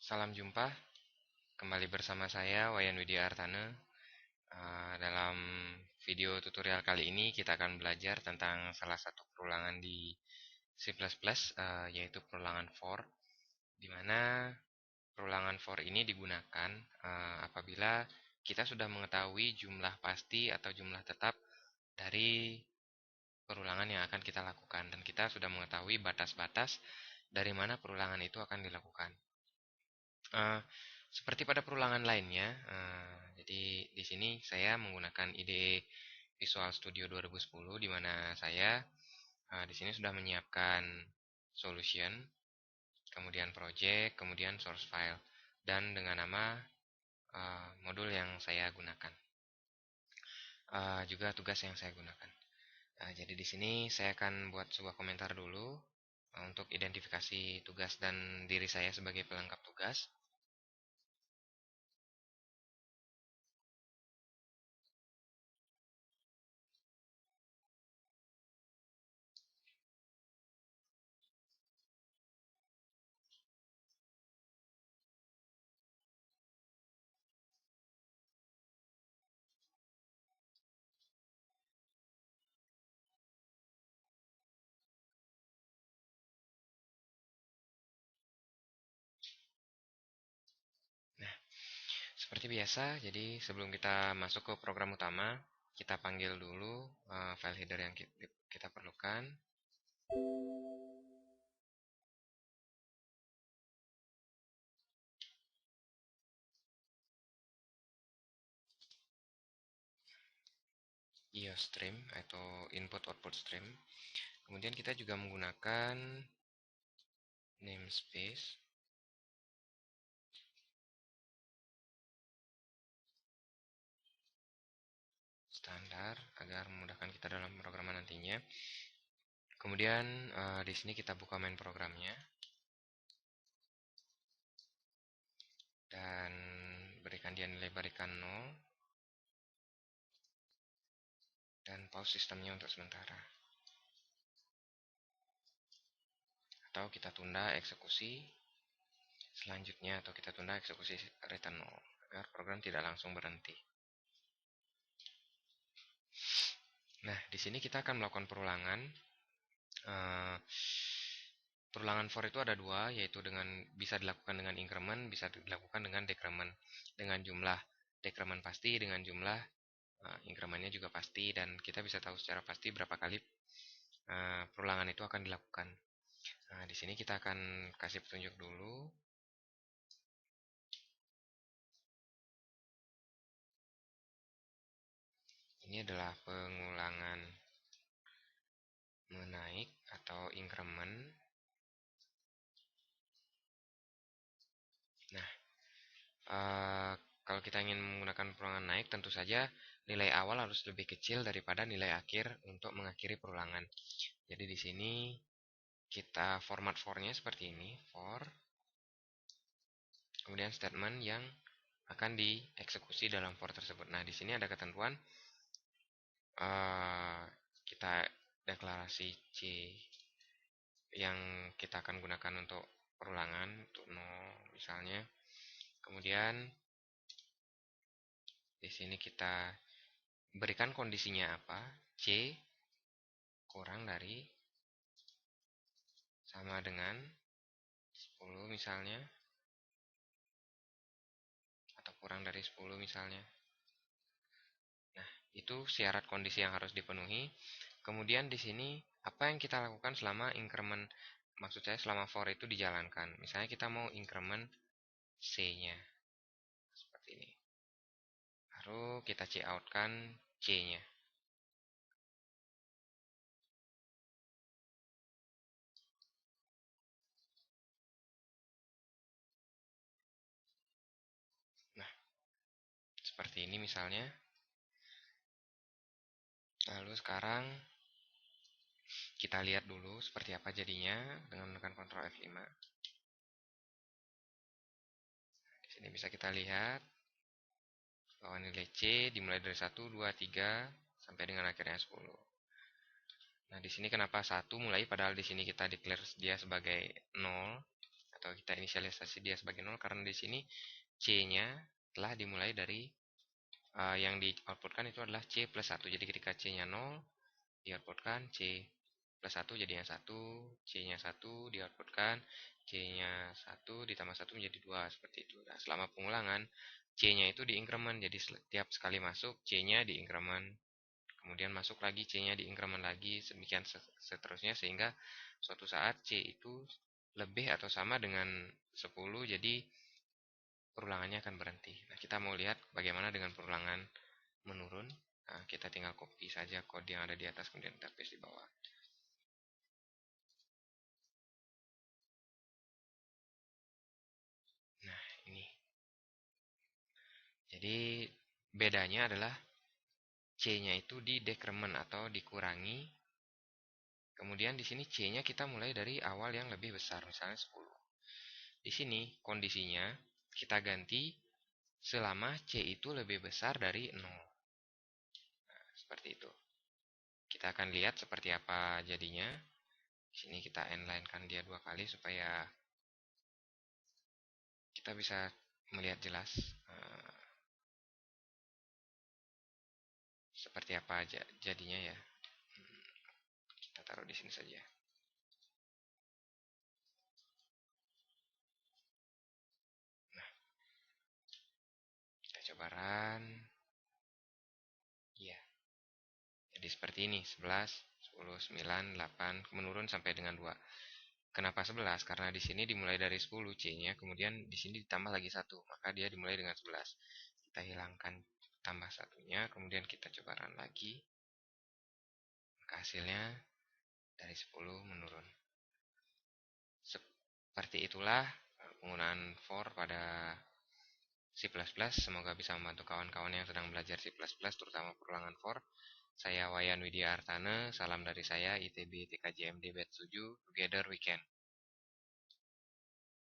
Salam jumpa, kembali bersama saya Wayan Widya Artana. Dalam video tutorial kali ini kita akan belajar tentang salah satu perulangan di C++, yaitu perulangan for, di mana perulangan for ini digunakan apabila kita sudah mengetahui jumlah pasti atau jumlah tetap dari perulangan yang akan kita lakukan, dan kita sudah mengetahui batas-batas dari mana perulangan itu akan dilakukan. Eh, Seperti pada perulangan lainnya, jadi di sini saya menggunakan IDE Visual Studio 2010, di mana saya di sini sudah menyiapkan solution, kemudian project, kemudian source file, dan dengan nama modul yang saya gunakan, juga tugas yang saya gunakan. Jadi di sini saya akan buat sebuah komentar dulu untuk identifikasi tugas dan diri saya sebagai pelengkap tugas. Nah, seperti biasa, jadi sebelum kita masuk ke program utama, kita panggil dulu file header yang kita perlukan. IOStream atau input output stream. Kemudian kita juga menggunakan namespace standar agar memudahkan kita dalam pemrograman nantinya. Kemudian di sini kita buka main programnya dan berikan dia nilai barikan 0 dan pause sistemnya untuk sementara. Atau kita tunda eksekusi selanjutnya, atau kita tunda eksekusi return 0 agar program tidak langsung berhenti. Nah, di sini kita akan melakukan perulangan. Perulangan for itu ada dua, yaitu bisa dilakukan dengan increment, bisa dilakukan dengan decrement, dengan jumlah decrement pasti, dengan jumlah incrementnya juga pasti, dan kita bisa tahu secara pasti berapa kali perulangan itu akan dilakukan. Nah, di sini kita akan kasih petunjuk dulu. Ini adalah pengulangan menaik atau increment. Nah, kalau kita ingin menggunakan perulangan naik, tentu saja nilai awal harus lebih kecil daripada nilai akhir untuk mengakhiri perulangan. Jadi di sini kita format for-nya seperti ini, for, kemudian statement yang akan dieksekusi dalam for tersebut. Nah, di sini ada ketentuan kita deklarasi C yang kita akan gunakan untuk perulangan, untuk 0 misalnya. Kemudian di sini kita berikan kondisinya apa, C kurang dari sama dengan 10 misalnya, atau kurang dari 10 misalnya. Nah, itu syarat kondisi yang harus dipenuhi. Kemudian di sini apa yang kita lakukan selama increment, maksud saya selama for itu dijalankan. Misalnya kita mau increment C-nya seperti ini. Baru kita cout kan C-nya. Nah, seperti ini misalnya. Lalu sekarang kita lihat dulu seperti apa jadinya dengan menekan Ctrl F5. Di sini bisa kita lihat bahwa nilai C dimulai dari 1, 2, 3 sampai dengan akhirnya 10. Nah, di sini kenapa 1 mulai padahal di sini kita declare dia sebagai 0 atau kita inisialisasi dia sebagai 0 karena di sini C-nya telah dimulai dari yang di outputkan itu adalah C plus 1. Jadi ketika C-nya 0, di outputkan C plus 1 jadinya 1, C-nya 1 di outputkan, C-nya 1 ditambah 1 menjadi 2, seperti itu. Nah, selama pengulangan, C-nya itu di increment, jadi setiap sekali masuk, C-nya di increment, kemudian masuk lagi, C-nya di increment lagi, demikian seterusnya, sehingga suatu saat C itu lebih atau sama dengan 10, jadi perulangannya akan berhenti. Nah, kita mau lihat bagaimana dengan perulangan menurun. Nah, kita tinggal copy saja kode yang ada di atas, kemudian kita paste di bawah. Nah, ini. Jadi, bedanya adalah C-nya itu di decrement atau dikurangi. Kemudian di sini C-nya kita mulai dari awal yang lebih besar, misalnya 10. Di sini kondisinya kita ganti selama C itu lebih besar dari 0. Nah, seperti itu. Kita akan lihat seperti apa jadinya. Di sini kita inline-kan dia 2 kali supaya kita bisa melihat jelas seperti apa jadinya ya. Kita taruh di sini saja. Nah, kita coba run. Iya. Jadi seperti ini, 11, 10, 9, 8, menurun sampai dengan 2. Kenapa 11? Karena di sini dimulai dari 10 C-nya, kemudian di sini ditambah lagi 1, maka dia dimulai dengan 11. Kita hilangkan tambah satunya, kemudian kita coba run lagi. Maka hasilnya dari 10 menurun. Seperti itulah penggunaan for pada C++. Semoga bisa membantu kawan-kawan yang sedang belajar C++, terutama perulangan for. Saya Wayan Widya Artane, salam dari saya ITB TKJMD Batch 7, Together We Can.